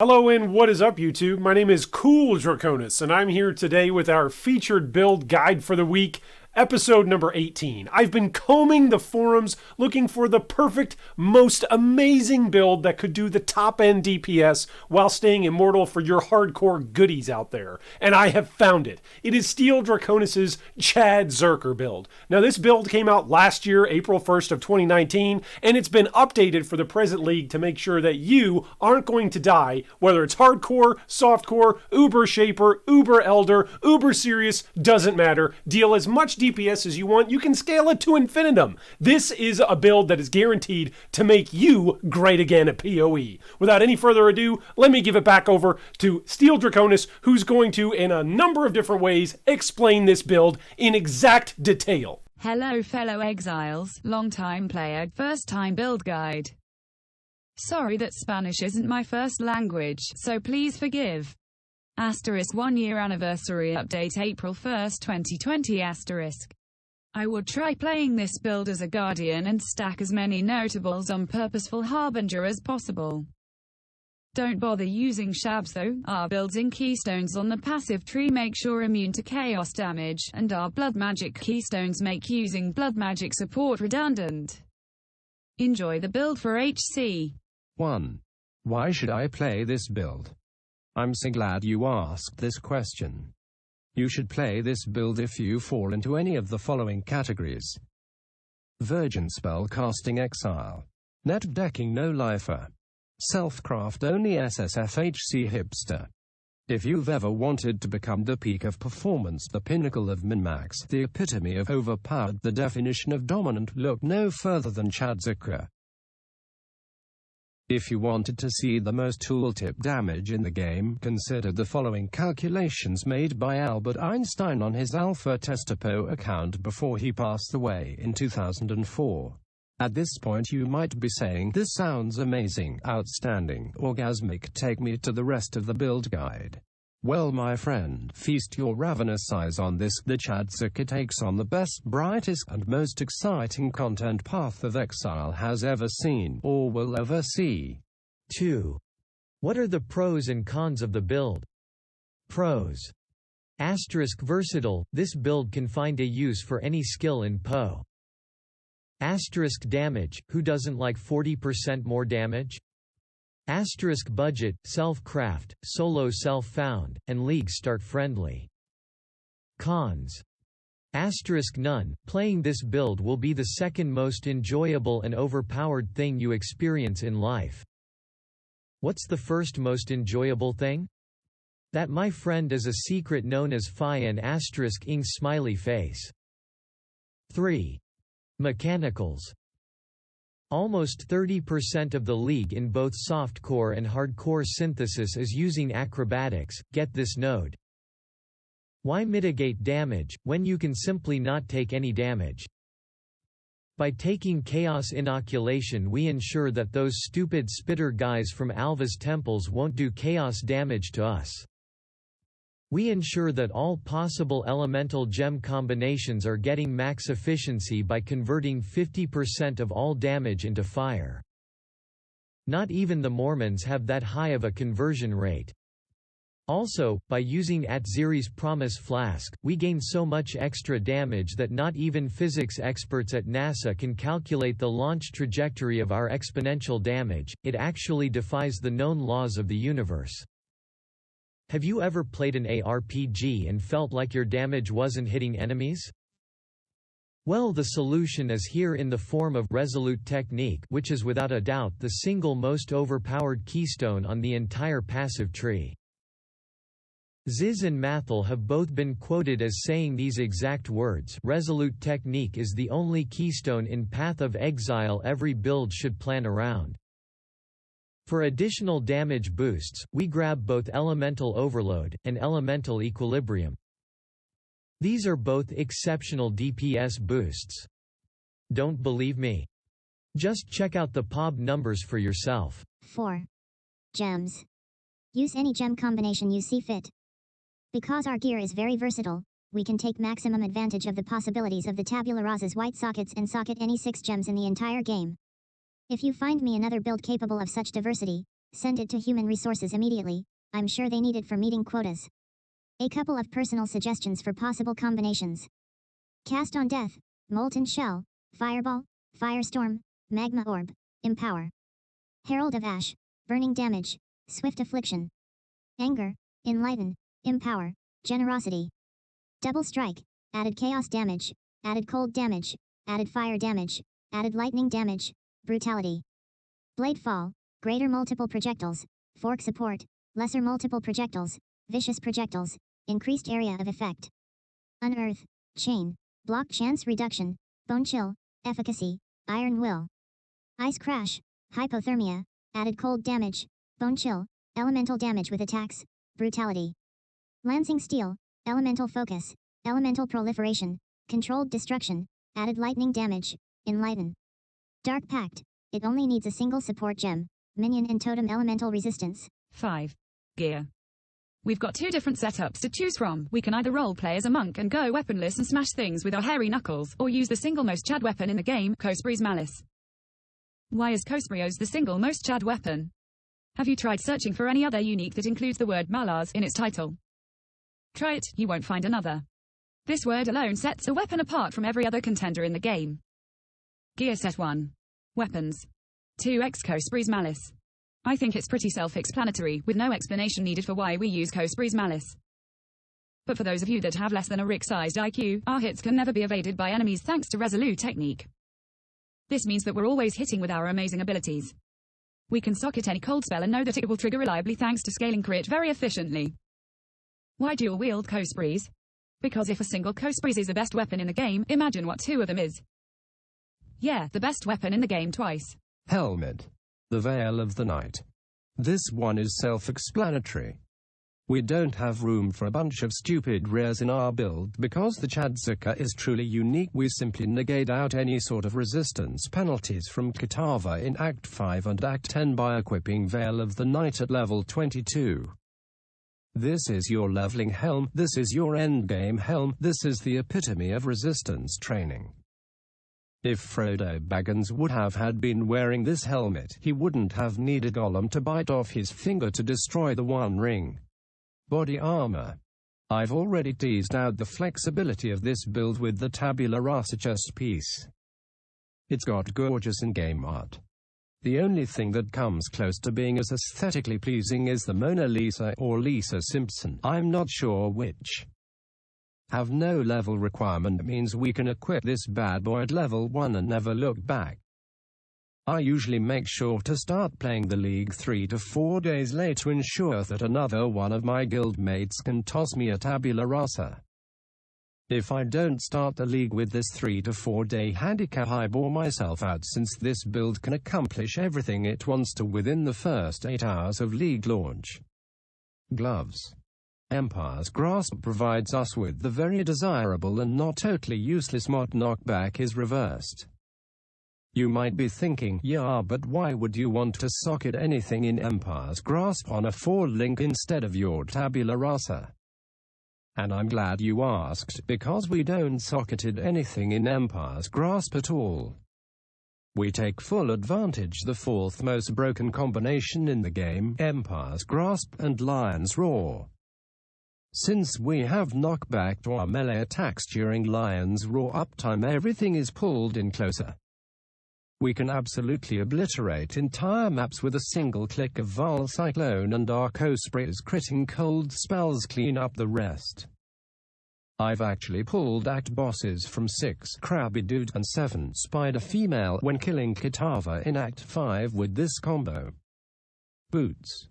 Hello and what is up YouTube? My name is Steeldraconis and I'm here today with our featured build guide for the week, episode number 18. I've been combing the forums looking for the perfect, most amazing build that could do the top end DPS while staying immortal for your hardcore goodies out there. And I have found it. It is Steeldraconis' CHADZERKER build. Now this build came out last year, April 1st of 2019, and it's been updated for the present league to make sure that you aren't going to die, whether it's hardcore, softcore, uber shaper, uber elder, uber serious, doesn't matter. Deal as much DPS as you want, you can scale it to infinitum. This is a build that is guaranteed to make you great again at POE. Without any further ado, let me give it back over to Steeldraconis, who's going to, in a number of different ways, explain this build in exact detail. Hello fellow exiles, long-time player, first-time build guide. Sorry that Spanish isn't my first language, so please forgive. Asterisk 1 year anniversary update April 1st 2020 asterisk. I would try playing this build as a guardian and stack as many notables on purposeful harbinger as possible. Don't bother using shabs though, our building keystones on the passive tree make sure immune to chaos damage, and our blood magic keystones make using blood magic support redundant. Enjoy the build for HC. 1. Why should I play this build? I'm so glad you asked this question. You should play this build if you fall into any of the following categories: Virgin Spellcasting Exile, Net Decking No Lifer, Self-Craft Only SSFHC Hipster. If you've ever wanted to become the peak of performance, the pinnacle of min-max, the epitome of overpowered, the definition of dominant, look no further than CHADZERKER. If you wanted to see the most tooltip damage in the game, consider the following calculations made by Albert Einstein on his Alpha Testapo account before he passed away in 2004. At this point you might be saying, this sounds amazing, outstanding, orgasmic, take me to the rest of the build guide. Well my friend, feast your ravenous eyes on this. The CHADZERKER takes on the best, brightest, and most exciting content Path of Exile has ever seen, or will ever see. 2. What are the pros and cons of the build? Pros. Asterisk versatile, this build can find a use for any skill in POE. Asterisk damage, who doesn't like 40% more damage? Asterisk budget, self-craft, solo self-found, and league start friendly. Cons. Asterisk none, playing this build will be the second most enjoyable and overpowered thing you experience in life. What's the first most enjoyable thing? That, my friend, is a secret known as phi and asterisk ing smiley face. 3. Mechanicals. Almost 30% of the league in both softcore and hardcore synthesis is using acrobatics. Get this node. Why mitigate damage, when you can simply not take any damage? By taking chaos inoculation we ensure that those stupid spitter guys from Alva's temples won't do chaos damage to us. We ensure that all possible elemental gem combinations are getting max efficiency by converting 50% of all damage into fire. Not even the Mormons have that high of a conversion rate. Also, by using Atziri's Promise Flask, we gain so much extra damage that not even physics experts at NASA can calculate the launch trajectory of our exponential damage. It actually defies the known laws of the universe. Have you ever played an ARPG and felt like your damage wasn't hitting enemies? Well, the solution is here in the form of Resolute Technique, which is without a doubt the single most overpowered keystone on the entire passive tree. Ziz and Mathel have both been quoted as saying these exact words. Resolute Technique is the only keystone in Path of Exile every build should plan around. For additional damage boosts, we grab both Elemental Overload, and Elemental Equilibrium. These are both exceptional DPS boosts. Don't believe me? Just check out the POB numbers for yourself. 4. Gems. Use any gem combination you see fit. Because our gear is very versatile, we can take maximum advantage of the possibilities of the Tabula Rasa's white sockets and socket any 6 gems in the entire game. If you find me another build capable of such diversity, Send it to human resources immediately, I'm sure they need it for meeting quotas. A couple of personal suggestions for possible combinations. Cast on Death, Molten Shell, Fireball, Firestorm, Magma Orb, Empower. Herald of Ash, Burning Damage, Swift Affliction. Anger, Enlighten, Empower, Generosity. Double Strike, added Chaos Damage, added Cold Damage, added Fire Damage, added Lightning Damage, Brutality. Blade Fall, Greater Multiple Projectiles, Fork Support, Lesser Multiple Projectiles, Vicious Projectiles, Increased Area of Effect. Unearth, Chain, Block Chance Reduction, Bone Chill, Efficacy, Iron Will. Ice Crash, Hypothermia, added Cold Damage, Bone Chill, Elemental Damage with Attacks, Brutality. Lancing Steel, Elemental Focus, Elemental Proliferation, Controlled Destruction, added Lightning Damage, Enlighten. Dark Pact, it only needs a single support gem, Minion and Totem Elemental Resistance. 5. Gear. We've got 2 different setups to choose from. We can either roleplay as a monk and go weaponless and smash things with our hairy knuckles, or use the single most Chad weapon in the game, COSPLAY's Malice. Why is COSPLAY's the single most Chad weapon? Have you tried searching for any other unique that includes the word Malaz in its title? Try it, you won't find another. This word alone sets a weapon apart from every other contender in the game. Gear Set 1. Weapons. 2x COSPLAY's Malice. I think it's pretty self-explanatory, with no explanation needed for why we use COSPLAY's Malice. But for those of you that have less than a Rick-sized IQ, our hits can never be evaded by enemies thanks to Resolute technique. This means that we're always hitting with our amazing abilities. We can socket any cold spell and know that it will trigger reliably thanks to scaling crit very efficiently. Why dual-wield COSPLAYs? Because if a single COSPLAY is the best weapon in the game, imagine what 2 of them is. Yeah, the best weapon in the game twice. Helmet. The Veil of the Night. This one is self-explanatory. We don't have room for a bunch of stupid rares in our build because the CHADZERKER is truly unique. We simply negate out any sort of resistance penalties from Kitava in Act 5 and Act 10 by equipping Veil of the Night at level 22. This is your leveling helm, this is your endgame helm, this is the epitome of resistance training. If Frodo Baggins would have been wearing this helmet, he wouldn't have needed Gollum to bite off his finger to destroy the One Ring. Body armor. I've already teased out the flexibility of this build with the tabula rasa chest piece. It's got gorgeous in-game art. The only thing that comes close to being as aesthetically pleasing is the Mona Lisa or Lisa Simpson, I'm not sure which. Have no level requirement means we can equip this bad boy at level 1 and never look back. I usually make sure to start playing the league 3 to 4 days late to ensure that another one of my guildmates can toss me a tabula rasa. If I don't start the league with this 3 to 4 day handicap, I bore myself out since this build can accomplish everything it wants to within the first 8 hours of league launch. Gloves. Empire's Grasp provides us with the very desirable and not totally useless mod knockback is reversed. You might be thinking, yeah, but why would you want to socket anything in Empire's Grasp on a 4-link instead of your tabula rasa? And I'm glad you asked, because we don't socketed anything in Empire's Grasp at all. We take full advantage the 4th most broken combination in the game, Empire's Grasp and Lion's Roar. Since we have knockback to our melee attacks during Lion's Roar uptime, everything is pulled in closer. We can absolutely obliterate entire maps with a single click of Val Cyclone, and our COSPLAY's critting cold spells clean up the rest. I've actually pulled act bosses from 6 Crabby Dude and 7 Spider Female when killing Kitava in Act 5 with this combo. Boots.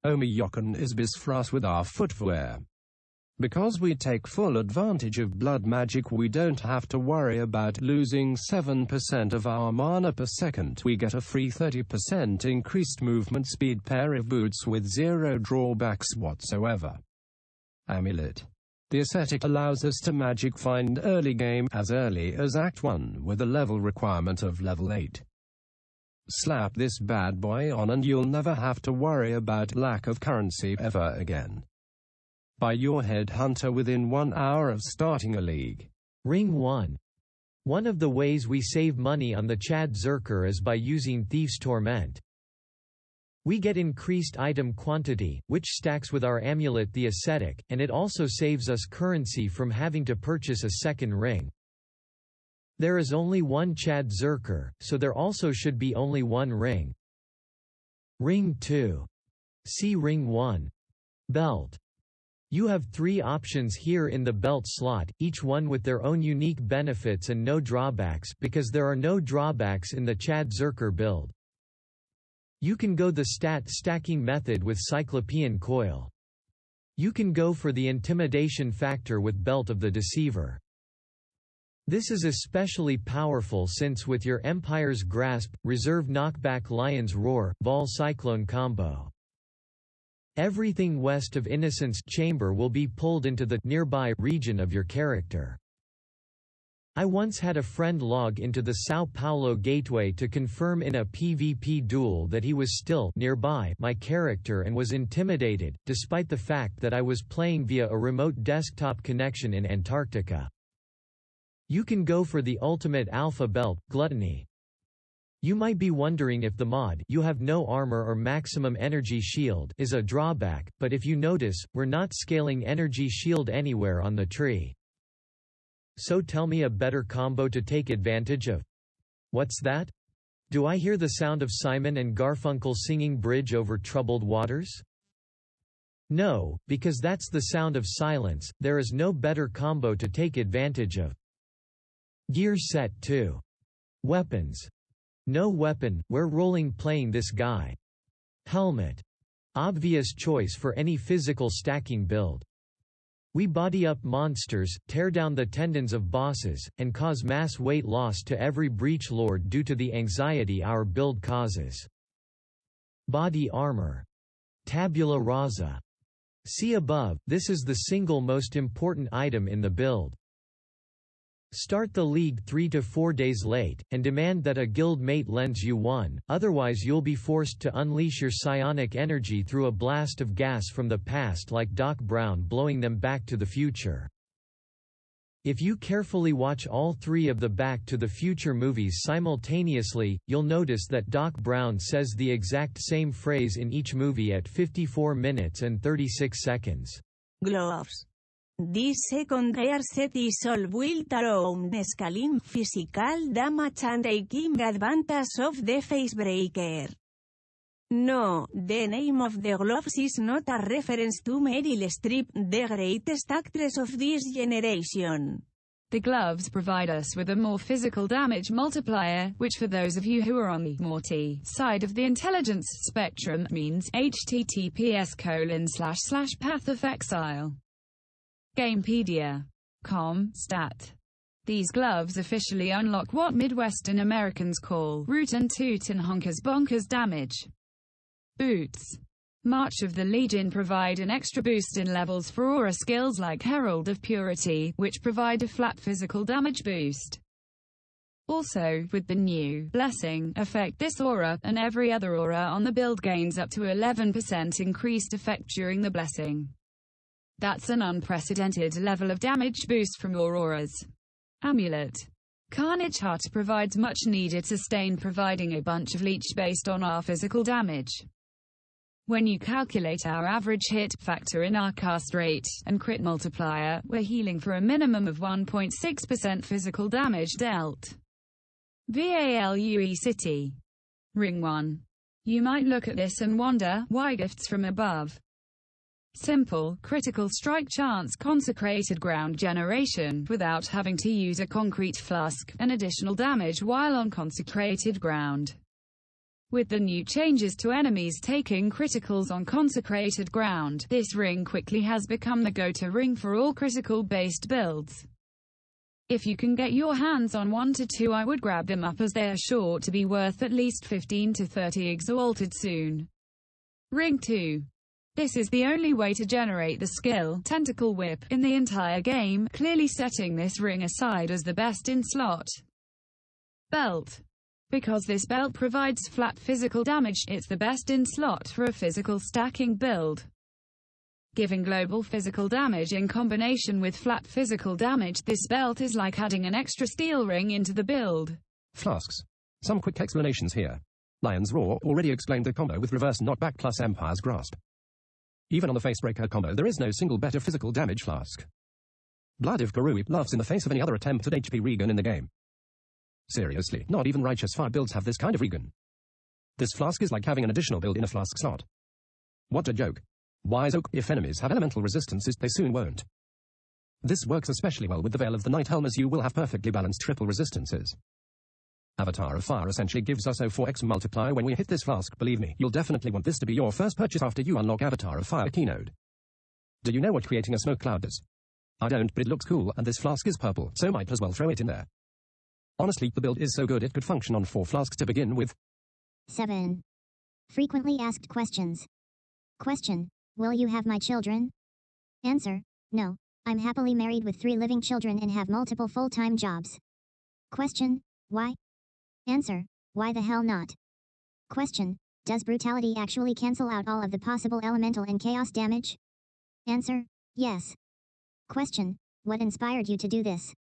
Omiyokon is best for us with our footwear. Because we take full advantage of blood magic, we don't have to worry about losing 7% of our mana per second. We get a free 30% increased movement speed pair of boots with 0 drawbacks whatsoever. Amulet. The aesthetic allows us to magic find early game as early as Act 1 with a level requirement of level 8. Slap this bad boy on and you'll never have to worry about lack of currency ever again. Buy your headhunter within 1 hour of starting a league. Ring 1. One of the ways we save money on the CHADZERKER is by using Thief's Torment. We get increased item quantity, which stacks with our amulet the ascetic, and it also saves us currency from having to purchase a second ring. There is only one CHADZERKER, so there also should be only one ring. Ring 2. See Ring 1. Belt. You have 3 options here in the belt slot, each one with their own unique benefits and no drawbacks, because there are no drawbacks in the CHADZERKER build. You can go the stat stacking method with Cyclopean Coil. You can go for the intimidation factor with Belt of the Deceiver. This is especially powerful since with your Empire's Grasp, Reserve Knockback Lion's Roar, Vol Cyclone combo, everything west of Innocence Chamber will be pulled into the nearby region of your character. I once had a friend log into the São Paulo gateway to confirm in a PvP duel that he was still nearby my character and was intimidated, despite the fact that I was playing via a remote desktop connection in Antarctica. You can go for the ultimate alpha belt, Gluttony. You might be wondering if the mod "you have no armor or maximum energy shield" is a drawback, but if you notice, we're not scaling energy shield anywhere on the tree. So tell me a better combo to take advantage of. What's that? Do I hear the sound of Simon and Garfunkel singing Bridge Over Troubled Waters? No, because that's the sound of silence. There is no better combo to take advantage of. Gear set 2. Weapons. No weapon, we're rolling playing this guy. Helmet. Obvious choice for any physical stacking build. We body up monsters, tear down the tendons of bosses, and cause mass weight loss to every breach lord due to the anxiety our build causes. Body armor. Tabula rasa. See above, this is the single most important item in the build. Start the league 3 to 4 days late, and demand that a guild mate lends you one, otherwise you'll be forced to unleash your psionic energy through a blast of gas from the past like Doc Brown blowing them back to the future. If you carefully watch all 3 of the Back to the Future movies simultaneously, you'll notice that Doc Brown says the exact same phrase in each movie at 54 minutes and 36 seconds. Gloves. This second gear set is all built around scaling physical damage and taking advantage of the face breaker. No, the name of the gloves is not a reference to Meryl Streep, the greatest actress of this generation. The gloves provide us with a more physical damage multiplier, which for those of you who are on the Morty side of the intelligence spectrum means https://path of exile. Gamepedia.com stat. These gloves officially unlock what Midwestern Americans call rootin' tootin' honkers bonkers damage. Boots. March of the Legion provide an extra boost in levels for aura skills like Herald of Purity, which provide a flat physical damage boost. Also, with the new Blessing effect, this aura, and every other aura on the build gains up to 11% increased effect during the Blessing. That's an unprecedented level of damage boost from auroras. Amulet. Carnage Heart provides much needed sustain, providing a bunch of leech based on our physical damage. When you calculate our average hit, factor in our cast rate, and crit multiplier, we're healing for a minimum of 1.6% physical damage dealt. VALUE City. Ring 1. You might look at this and wonder, why gifts from above? Simple, critical strike chance, consecrated ground generation, without having to use a concrete flask, and additional damage while on consecrated ground. With the new changes to enemies taking criticals on consecrated ground, this ring quickly has become the go-to ring for all critical-based builds. If you can get your hands on 1 to 2, I would grab them up as they are sure to be worth at least 15 to 30 exalted soon. Ring 2. This is the only way to generate the skill, Tentacle Whip, in the entire game, clearly setting this ring aside as the best in slot. Belt. Because this belt provides flat physical damage, it's the best in slot for a physical stacking build. Giving global physical damage in combination with flat physical damage, this belt is like adding an extra steel ring into the build. FLASKS. Some quick explanations here. Lion's Roar already explained the combo with reverse knockback plus Empire's Grasp. Even on the Facebreaker combo there is no single better physical damage flask. Blood of Karui laughs in the face of any other attempt at HP regen in the game. Seriously, not even Righteous Fire builds have this kind of regen. This flask is like having an additional build in a flask slot. What a joke. Wise Oak, if enemies have elemental resistances they soon won't. This works especially well with the Veil of the Night Helm as you will have perfectly balanced triple resistances. Avatar of Fire essentially gives us 04x multiplier when we hit this flask. Believe me, you'll definitely want this to be your first purchase after you unlock Avatar of Fire keynode. Do you know what creating a smoke cloud does? I don't, but it looks cool and this flask is purple, so might as well throw it in there. Honestly, the build is so good it could function on 4 flasks to begin with. 7. Frequently asked questions. Question: will you have my children? Answer: no. I'm happily married with 3 living children and have multiple full-time jobs. Question: why? Answer: why the hell not? Question: does brutality actually cancel out all of the possible elemental and chaos damage? Answer: yes. Question: what inspired you to do this?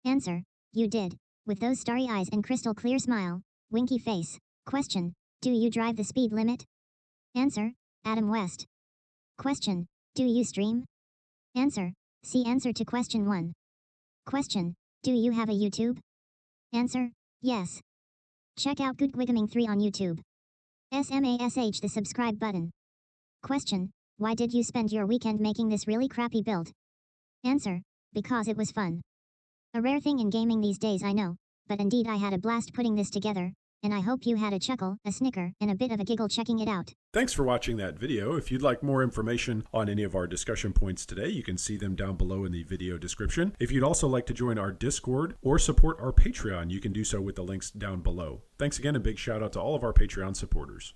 Answer: you did. With those starry eyes and crystal clear smile, winky face. Question: do you drive the speed limit? Answer: Adam West. Question: do you stream? Answer: see answer to question 1. Question: do you have a YouTube? Answer: yes. Check out Good Gwiggaming 3 on YouTube. SMASH the subscribe button. Question: why did you spend your weekend making this really crappy build? Answer: because it was fun. A rare thing in gaming these days, I know, but indeed I had a blast putting this together, and I hope you had a chuckle, a snicker, and a bit of a giggle checking it out. Thanks for watching that video. If you'd like more information on any of our discussion points today, you can see them down below in the video description. If you'd also like to join our Discord or support our Patreon, you can do so with the links down below. Thanks again, and big shout out to all of our Patreon supporters.